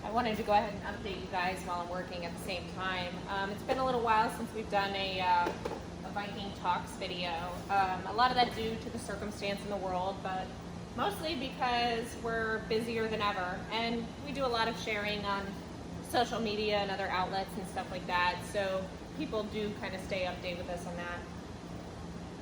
I wanted to go ahead and update you guys while I'm working at the same time. It's been a little while since we've done a Viking Talks video. A lot of that due to the circumstance in the world, but mostly because we're busier than ever. And we do a lot of sharing on social media and other outlets and stuff like that. So people do kind of stay updated with us on that.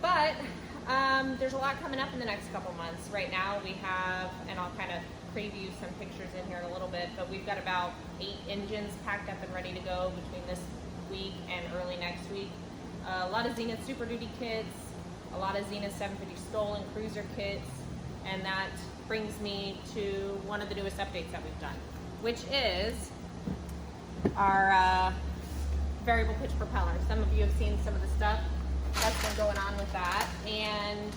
But there's a lot coming up in the next couple months. Right now we have, and I'll kind of preview some pictures in here in a little bit, but we've got about 8 engines packed up and ready to go between this week and early next week. A lot of Zenith Super Duty kits, a lot of Zenith 750 Stolen Cruiser kits, and that brings me to one of the newest updates that we've done, which is our variable pitch propeller. Some of you have seen some of the stuff that's been going on with that, and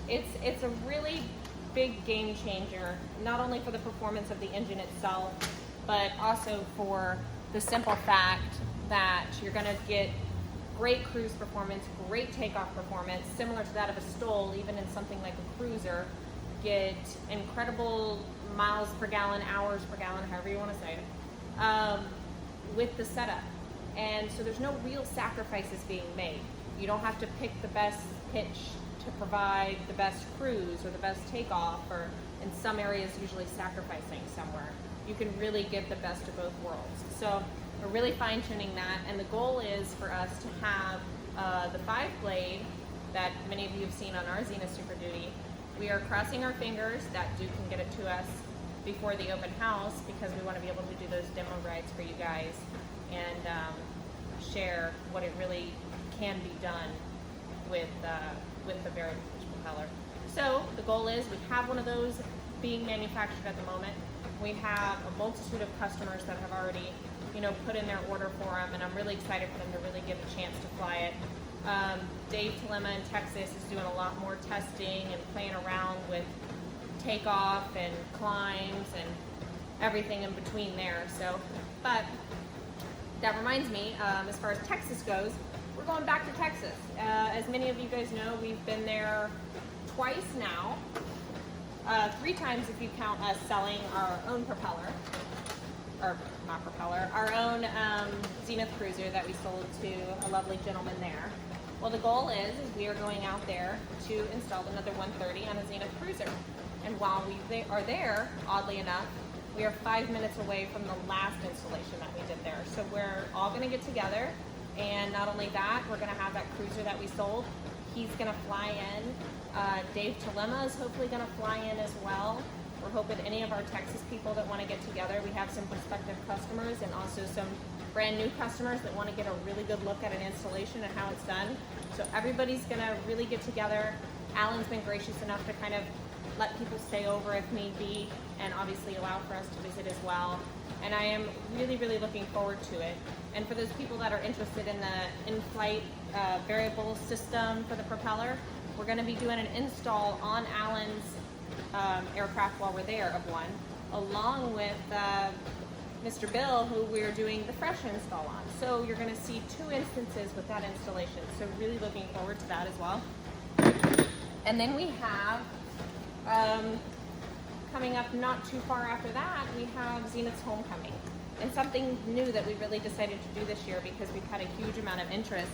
it's a really big game changer, not only for the performance of the engine itself, but also for the simple fact that you're going to get great cruise performance, great takeoff performance, similar to that of a STOL, even in something like a cruiser. Get incredible miles per gallon, hours per gallon, however you want to say it, with the setup. And so there's no real sacrifices being made. You don't have to pick the best pitch to provide the best cruise or the best takeoff, or in some areas usually sacrificing somewhere. You can really get the best of both worlds. So we're really fine-tuning that, and the goal is for us to have the 5-blade that many of you have seen on our Zenith Super Duty. We are crossing our fingers that Duke can get it to us before the open house, because we want to be able to do those demo rides for you guys and share what it really can be done with the variable pitch propeller. So the goal is we have one of those being manufactured at the moment. We have a multitude of customers that have already, put in their order for them, and I'm really excited for them to really get a chance to fly it. Dave Talema in Texas is doing a lot more testing and playing around with takeoff and climbs and everything in between there. So, but that reminds me, as far as Texas goes, we're going back to Texas. As many of you guys know, we've been there twice now. 3 times if you count us selling our own propeller, or not propeller, our own Zenith Cruiser that we sold to a lovely gentleman there. Well, the goal is we are going out there to install another 130 on a Zenith Cruiser. And while we are there, oddly enough, we are 5 minutes away from the last installation that we did there. So we're all going to get together. And not only that, we're going to have that cruiser that we sold. He's going to fly in. Dave Talema is hopefully going to fly in as well. We're hoping any of our Texas people that want to get together. We have some prospective customers and also some brand new customers that want to get a really good look at an installation and how it's done. So everybody's going to really get together. Alan's been gracious enough to kind of let people stay over if need be, and obviously allow for us to visit as well. And I am really, really looking forward to it. And for those people that are interested in the in-flight variable system for the propeller, we're going to be doing an install on Alan's aircraft while we're there of one, along with Mr. Bill, who we're doing the fresh install on. So you're going to see 2 instances with that installation. So really looking forward to that as well. And then we have, coming up not too far after that, we have Zenith's Homecoming. And something new that we really decided to do this year, because we've had a huge amount of interest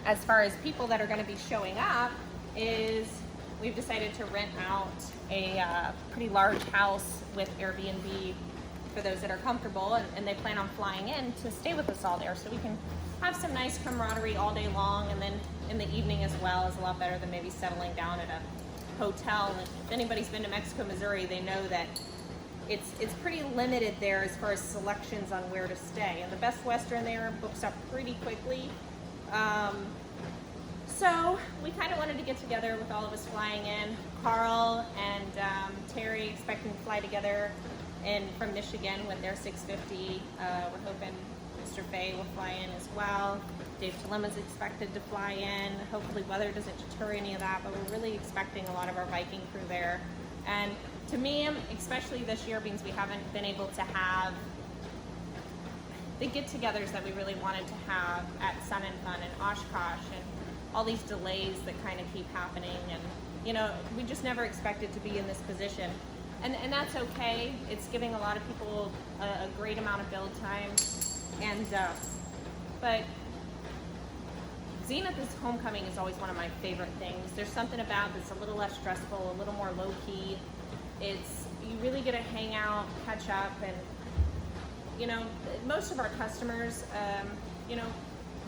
as far as people that are going to be showing up, is we've decided to rent out a pretty large house with Airbnb for those that are comfortable, and they plan on flying in to stay with us all there, so we can have some nice camaraderie all day long, and then in the evening as well is a lot better than maybe settling down at a hotel. And if anybody's been to Mexico, Missouri, they know that it's pretty limited there as far as selections on where to stay, and the Best Western there books up pretty quickly. So we kind of wanted to get together with all of us flying in. Carl and Terry expecting to fly together from Michigan with their 650. We're hoping Mr. Fay will fly in as well. Dave Talema is expected to fly in. Hopefully weather doesn't deter any of that, but we're really expecting a lot of our Viking crew there. And to me, especially this year, means we haven't been able to have the get-togethers that we really wanted to have at Sun and Fun and Oshkosh, and all these delays that kind of keep happening. And we just never expected to be in this position. and that's okay. It's giving a lot of people a great amount of build time, and but Zenith's homecoming is always one of my favorite things. There's something about that's a little less stressful, a little more low key. It's, you really get to hang out, catch up, and you know, most of our customers, you know,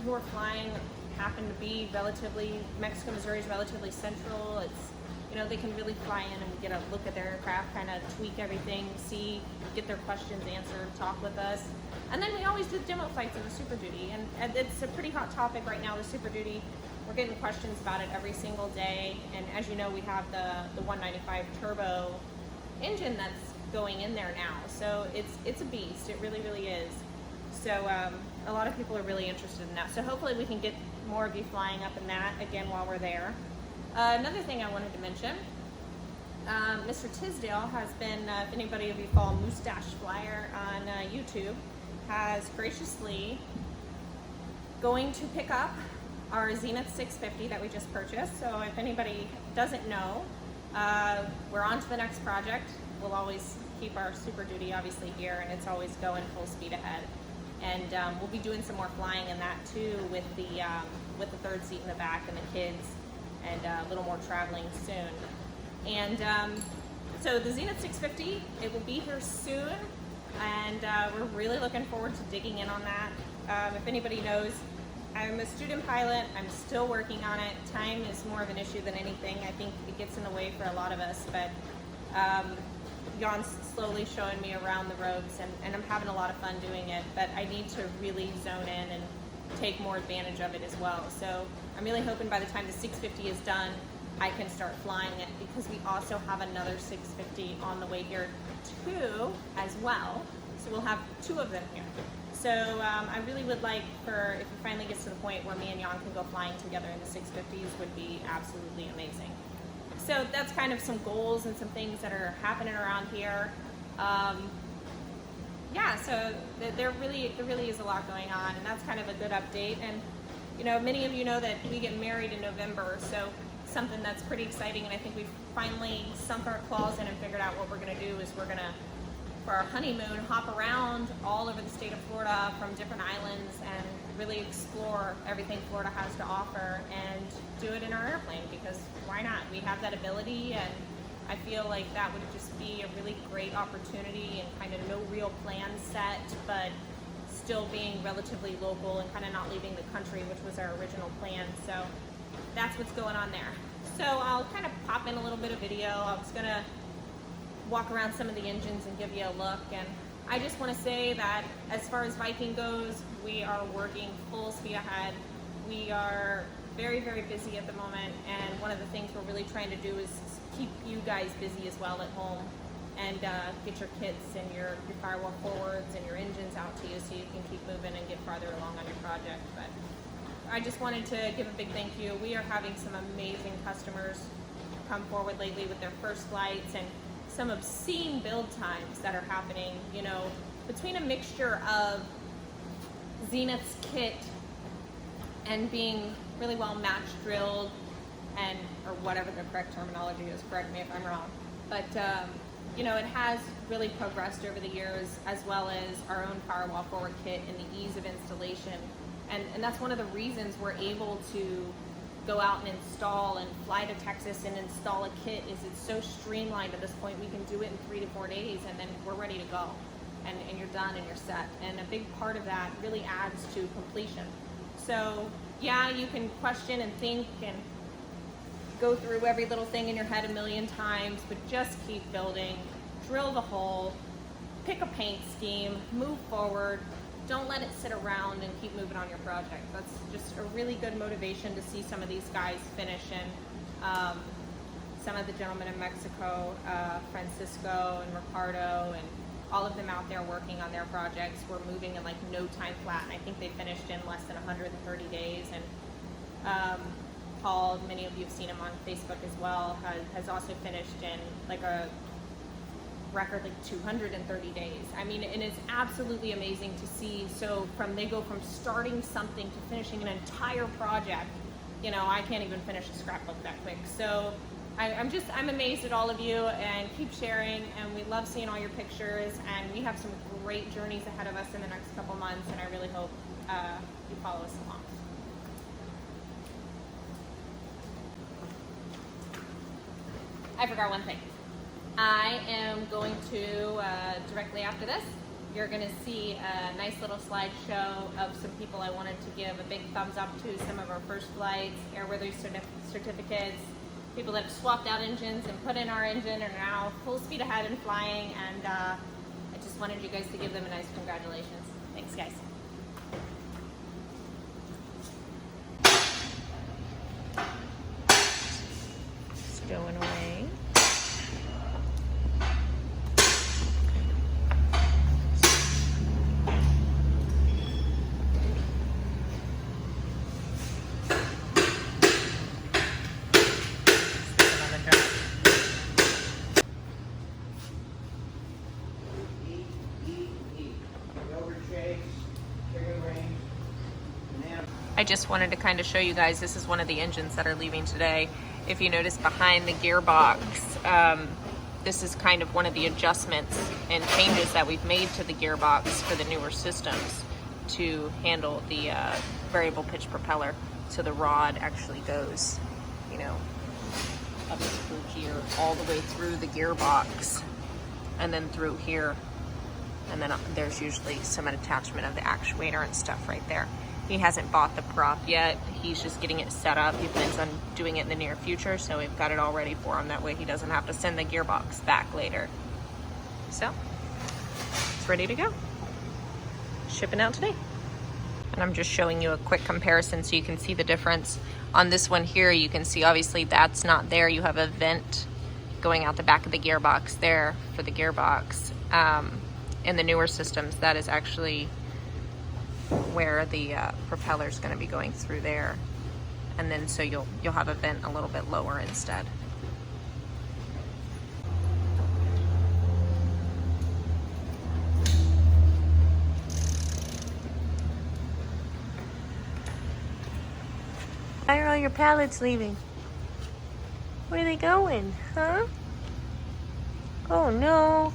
who are flying happen to be relatively, Mexico, Missouri is relatively central. It's, you know, they can really fly in and get a look at their aircraft, kind of tweak everything, see, get their questions answered, talk with us. And then we always do demo flights of the Super Duty, and it's a pretty hot topic right now, the Super Duty. We're getting questions about it every single day, and as you know, we have the 195 turbo engine that's going in there now. So it's a beast, it really, really is. So a lot of people are really interested in that. So hopefully we can get more of you flying up in that again while we're there. Another thing I wanted to mention, Mr. Tisdale has been, if anybody of you follow Mustache Flyer on YouTube, has graciously going to pick up our Zenith 650 that we just purchased. So if anybody doesn't know, we're on to the next project. We'll always keep our Super Duty obviously here, and it's always going full speed ahead. And we'll be doing some more flying in that too, with the third seat in the back and the kids, and a little more traveling soon. And so the Zenith 650, it will be here soon, and we're really looking forward to digging in on that. If anybody knows, I'm a student pilot. I'm still working on it. Time is more of an issue than anything. I think it gets in the way for a lot of us, but Jan's slowly showing me around the ropes, and I'm having a lot of fun doing it, but I need to really zone in and take more advantage of it as well. So I'm really hoping by the time the 650 is done, I can start flying it, because we also have another 650 on the way here too as well. So we'll have two of them here. So I really would like for, if it finally gets to the point where me and Jan can go flying together in the 650s, would be absolutely amazing. So that's kind of some goals and some things that are happening around here. Yeah, so there really is a lot going on, and that's kind of a good update. And you know, many of you know that we get married in November, so something that's pretty exciting, and I think we've finally sunk our claws in and figured out what we're going to do is we're going to, for our honeymoon, hop around all over the state of Florida from different islands and really explore everything Florida has to offer and do it in our airplane, because why not? We have that ability, and I feel like that would just be a really great opportunity, and kind of no real plan set, but still being relatively local and kind of not leaving the country, which was our original plan. So that's what's going on there. So I'll kind of pop in a little bit of video. I was gonna walk around some of the engines and give you a look, and I just want to say that as far as Viking goes, we are working full speed ahead. We are very, very busy at the moment, and one of the things we're really trying to do is keep you guys busy as well at home, and get your kits and your firewall forwards and your engines out to you so you can keep moving and get farther along on your project. But I just wanted to give a big thank you. We are having some amazing customers come forward lately with their first flights, and some obscene build times that are happening, you know, between a mixture of Zenith's kit and being really well match drilled, and, or whatever the correct terminology is, correct me if I'm wrong. But, you know, it has really progressed over the years, as well as our own firewall forward kit and the ease of installation. And that's one of the reasons we're able to go out and install and fly to Texas and install a kit, is it's so streamlined at this point. We can do it in 3 to 4 days, and then we're ready to go, and you're done and you're set. And a big part of that really adds to completion. So yeah, you can question and think and go through every little thing in your head a million times, but just keep building, drill the hole, pick a paint scheme, move forward. Don't let it sit around, and keep moving on your project. That's just a really good motivation to see some of these guys finish, and some of the gentlemen in Mexico, Francisco and Ricardo, and all of them out there working on their projects were moving in like no time flat, and I think they finished in less than 130 days. And Paul, many of you have seen him on Facebook as well, has also finished in like a record like 230 days. I mean, and it's absolutely amazing to see. So they go from starting something to finishing an entire project. You know, I can't even finish a scrapbook that quick. So I'm amazed at all of you, and keep sharing, and we love seeing all your pictures, and we have some great journeys ahead of us in the next couple months, and I really hope you follow us along. I forgot one thing. I am going to, directly after this, you're going to see a nice little slideshow of some people I wanted to give a big thumbs up to, some of our first flights, airworthy certificates, people that have swapped out engines and put in our engine and are now full speed ahead and flying, and I just wanted you guys to give them a nice congratulations. Thanks, guys. Stowing away. I just wanted to kind of show you guys, this is one of the engines that are leaving today. If you notice behind the gearbox, this is kind of one of the adjustments and changes that we've made to the gearbox for the newer systems to handle the variable pitch propeller. So the rod actually goes, you know, up through here, all the way through the gearbox, and then through here. And then there's usually some attachment of the actuator and stuff right there. He hasn't bought the prop yet. He's just getting it set up. He plans on doing it in the near future, so we've got it all ready for him. That way he doesn't have to send the gearbox back later. So, it's ready to go. Shipping out today. And I'm just showing you a quick comparison so you can see the difference. On this one here, you can see obviously that's not there. You have a vent going out the back of the gearbox there for the gearbox. In the newer systems, that is actually where the propeller is going to be going through there, and then so you'll have a vent a little bit lower instead. Why are all your pallets leaving? Where are they going, huh? Oh no.